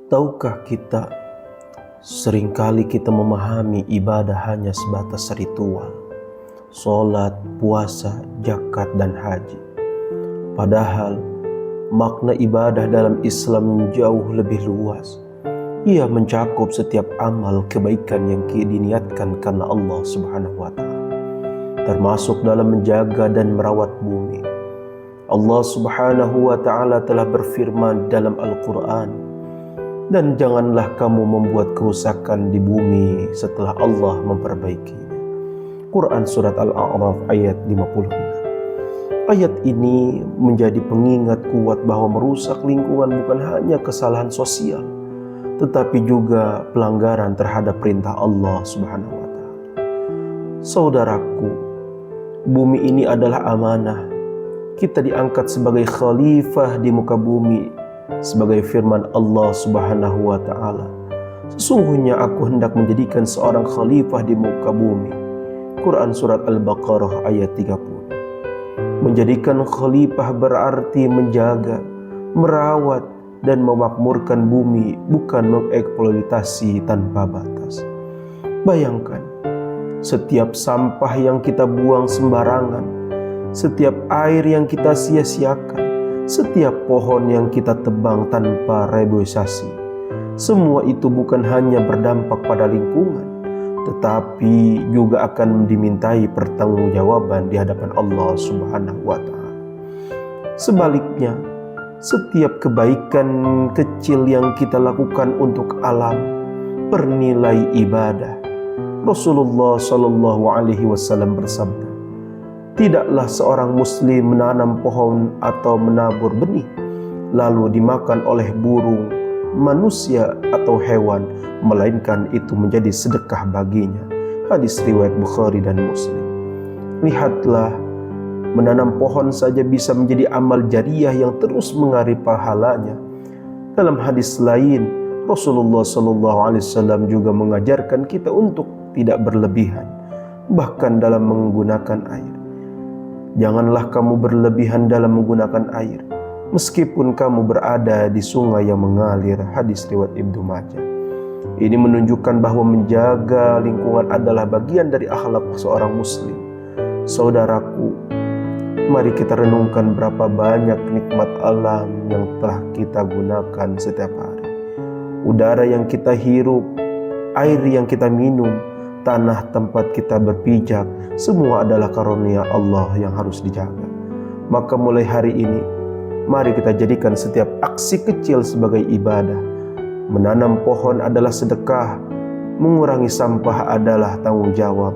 Tahukah kita, seringkali kita memahami ibadah hanya sebatas ritual, sholat, puasa, zakat, dan haji. Padahal makna ibadah dalam Islam jauh lebih luas. Ia mencakup setiap amal kebaikan yang diniatkan karena Allah Subhanahu wa Ta'ala, termasuk dalam menjaga dan merawat bumi. Allah Subhanahu wa Ta'ala telah berfirman dalam Al-Quran, dan janganlah kamu membuat kerusakan di bumi setelah Allah memperbaikinya. Quran Surat Al-A'raf ayat 56. Ayat ini menjadi pengingat kuat bahwa merusak lingkungan bukan hanya kesalahan sosial, tetapi juga pelanggaran terhadap perintah Allah Subhanahu wa Ta'ala. Saudaraku, bumi ini adalah amanah. Kita diangkat sebagai khalifah di muka bumi, sebagai firman Allah Subhanahu wa Ta'ala, sesungguhnya aku hendak menjadikan seorang khalifah di muka bumi. Quran Surat Al-Baqarah ayat 30. Menjadikan khalifah berarti menjaga, merawat, dan memakmurkan bumi, bukan mengeksploitasi tanpa batas. Bayangkan, setiap sampah yang kita buang sembarangan, setiap air yang kita sia-siakan, setiap pohon yang kita tebang tanpa reboisasi, semua itu bukan hanya berdampak pada lingkungan, tetapi juga akan dimintai pertanggungjawaban di hadapan Allah Subhanahu wa Ta'ala. Sebaliknya, setiap kebaikan kecil yang kita lakukan untuk alam bernilai ibadah. Rasulullah Shallallahu Alaihi Wasallam bersabda, tidaklah seorang muslim menanam pohon atau menabur benih lalu dimakan oleh burung, manusia atau hewan, melainkan itu menjadi sedekah baginya. Hadis riwayat Bukhari dan Muslim. Lihatlah, menanam pohon saja bisa menjadi amal jariah yang terus mengalir pahalanya. Dalam hadis lain, Rasulullah SAW juga mengajarkan kita untuk tidak berlebihan, bahkan dalam menggunakan air. Janganlah kamu berlebihan dalam menggunakan air, meskipun kamu berada di sungai yang mengalir. Hadis riwayat Ibnu Majah. Ini menunjukkan bahwa menjaga lingkungan adalah bagian dari akhlak seorang muslim. Saudaraku, mari kita renungkan berapa banyak nikmat alam yang telah kita gunakan setiap hari. Udara yang kita hirup, air yang kita minum, tanah tempat kita berpijak, semua adalah karunia Allah yang harus dijaga. Maka mulai hari ini, mari kita jadikan setiap aksi kecil sebagai ibadah. Menanam pohon adalah sedekah, mengurangi sampah adalah tanggung jawab,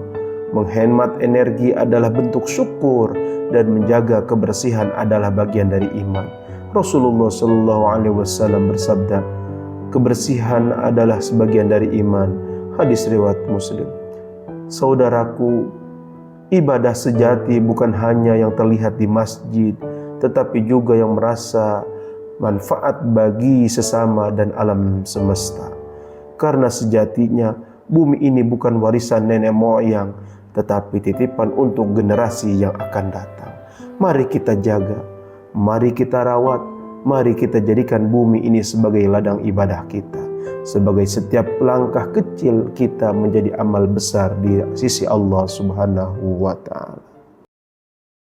menghemat energi adalah bentuk syukur, dan menjaga kebersihan adalah bagian dari iman. Rasulullah SAW bersabda, kebersihan adalah sebagian dari iman. Hadis riwayat Muslim. Saudaraku, ibadah sejati bukan hanya yang terlihat di masjid, tetapi juga yang merasa manfaat bagi sesama dan alam semesta. Karena sejatinya bumi ini bukan warisan nenek moyang, tetapi titipan untuk generasi yang akan datang. Mari kita jaga, mari kita rawat, mari kita jadikan bumi ini sebagai ladang ibadah kita, sebagai setiap langkah kecil kita menjadi amal besar di sisi Allah Subhanahu wa Ta'ala.